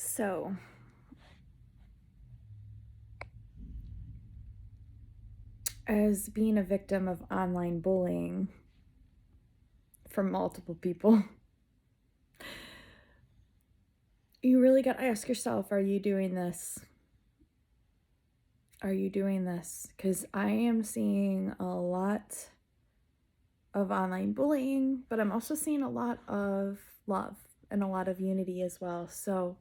So, as being a victim of online bullying from multiple people, you really got to ask yourself, are you doing this? Are you doing this? Because I am seeing a lot of online bullying, but I'm also seeing a lot of love and a lot of unity as well. So,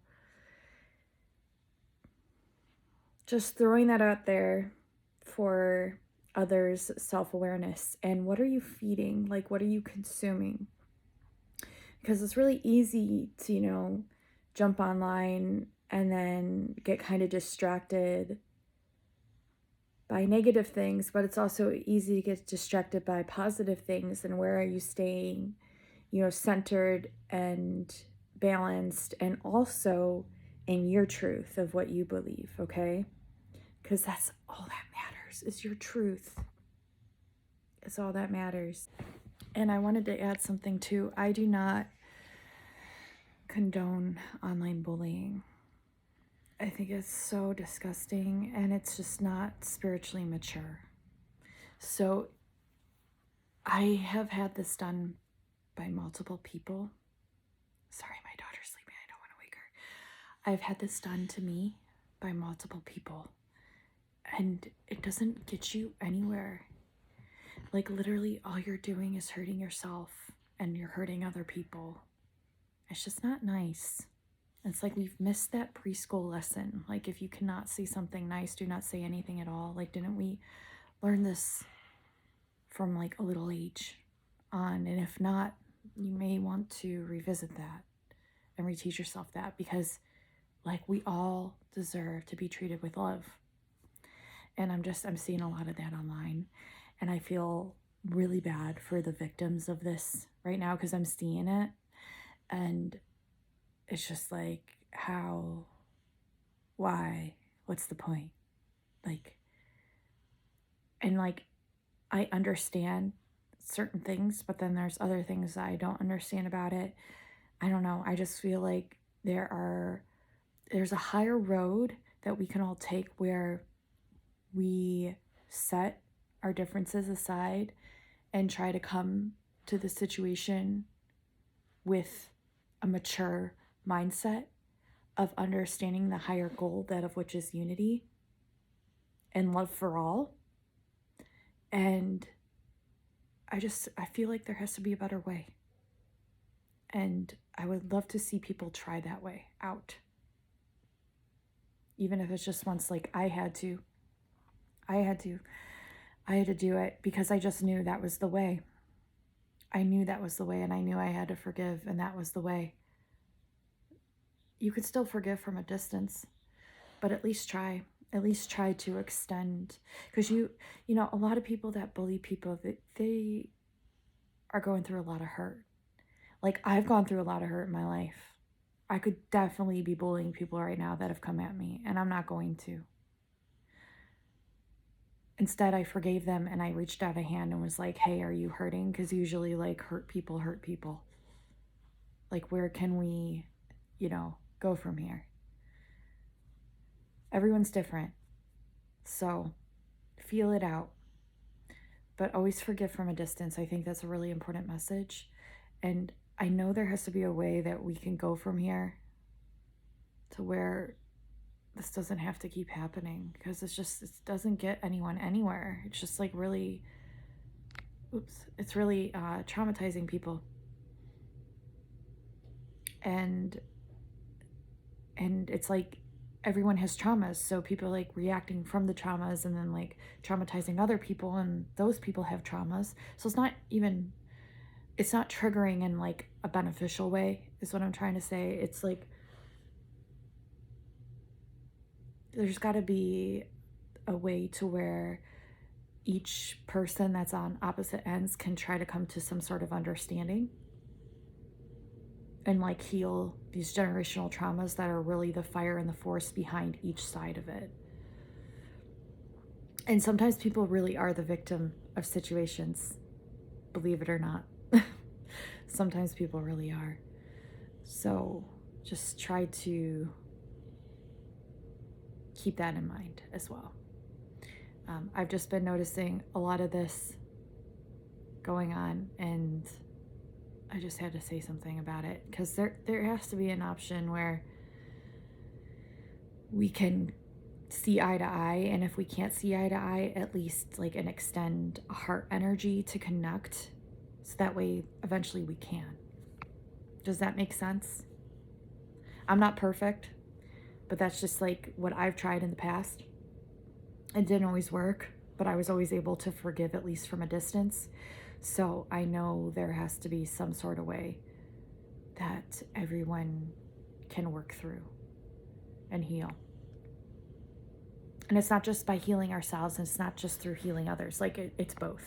just throwing that out there for others' self awareness. And what are you feeding? Like, what are you consuming? Because it's really easy to, jump online and then get kind of distracted by negative things, but it's also easy to get distracted by positive things. And where are you staying, centered and balanced, and also in your truth of what you believe, okay? Because that's all that matters, is your truth. It's all that matters. And I wanted to add something too. I do not condone online bullying. I think it's so disgusting, and it's just not spiritually mature. So I have had this done by multiple people. Sorry, my daughter's sleeping. I don't want to wake her. I've had this done to me by multiple people, and it doesn't get you anywhere. Like, literally all you're doing is hurting yourself, and you're hurting other people. It's just not nice. It's like we've missed that preschool lesson. Like, if you cannot see something nice, do not say anything at all. Like, didn't we learn this from like a little age on? And if not, you may want to revisit that and reteach yourself that, because like we all deserve to be treated with love. And I'm seeing a lot of that online, and I feel really bad for the victims of this right now because I'm seeing it. And it's just like, how, why, what's the point? Like, and like, I understand certain things, but then there's other things that I don't understand about it. I don't know. I just feel like there's a higher road that we can all take where we set our differences aside and try to come to the situation with a mature mindset of understanding the higher goal, that of which is unity and love for all. And I feel like there has to be a better way. And I would love to see people try that way out. Even if it's just once, like I had to do it because I just knew that was the way. I knew that was the way, and I knew I had to forgive, and that was the way. You could still forgive from a distance, but at least try to extend, because a lot of people that bully people, they are going through a lot of hurt. Like, I've gone through a lot of hurt in my life. I could definitely be bullying people right now that have come at me, and I'm not going to. Instead, I forgave them, and I reached out a hand and was like, hey, are you hurting? Because usually, like, hurt people. Like, where can we, go from here? Everyone's different. So feel it out. But always forgive from a distance. I think that's a really important message. And I know there has to be a way that we can go from here to where this doesn't have to keep happening, because it doesn't get anyone anywhere. It's just like really, it's really traumatizing people. And it's like everyone has traumas, so people like reacting from the traumas and then like traumatizing other people, and those people have traumas. So it's not triggering in like a beneficial way, is what I'm trying to say. It's like there's got to be a way to where each person that's on opposite ends can try to come to some sort of understanding and like heal these generational traumas that are really the fire and the force behind each side of it. And sometimes people really are the victim of situations, believe it or not. Sometimes people really are. So just try to keep that in mind as well. I've just been noticing a lot of this going on, and I just had to say something about it, because there has to be an option where we can see eye to eye, and if we can't see eye to eye, at least like an extend heart energy to connect, so that way eventually we can. Does that make sense? I'm not perfect, but that's just like what I've tried in the past. It didn't always work, but I was always able to forgive, at least from a distance. So I know there has to be some sort of way that everyone can work through and heal. And it's not just by healing ourselves, and it's not just through healing others. Like it's both.